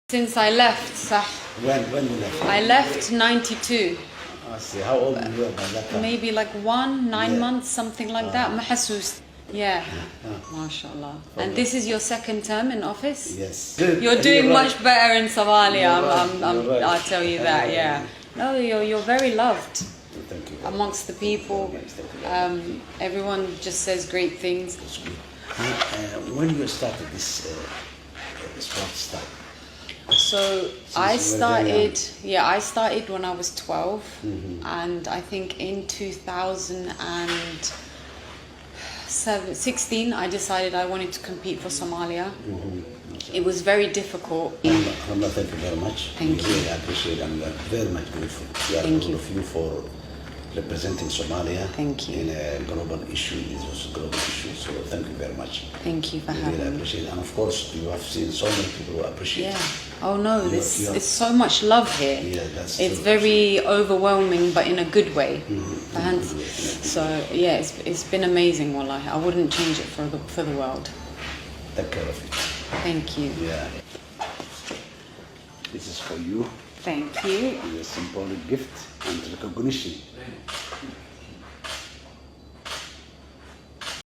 Since I left, sah. When you left? I left 92. I see. How old you were by that time? Maybe like 9 Yeah. months, something like that. محسوس. Yeah. MashaAllah. And this is your second term in office? Yes. You're doing right. much better in Somalia. You're right. I'll tell you that, yeah. No, you're very loved Thank you. amongst the people. Everyone just says great things. That's good. When you started this sport stuff? So I started when I was 12, and I think in 2016 I decided I wanted to compete for Somalia. It was very difficult. Ramla, thank you very much. Thank you. Really appreciate it. I'm very much grateful. We are Thank proud you. of you for representing Somalia. Thank you. In a global issue. It was a global issue. So thank you very much. Thank you for We having really me. appreciate it. And of course, you have seen so many people who appreciate Yeah. it. Oh no, You there's are- so much love here. Yeah, that's It's true. very overwhelming, but in a good way. And so yeah, it's been amazing. Wallahi, I wouldn't change it for the world. Take care of it. Thank you. Yeah. This is for you. Thank you. It's a symbolic gift and recognition.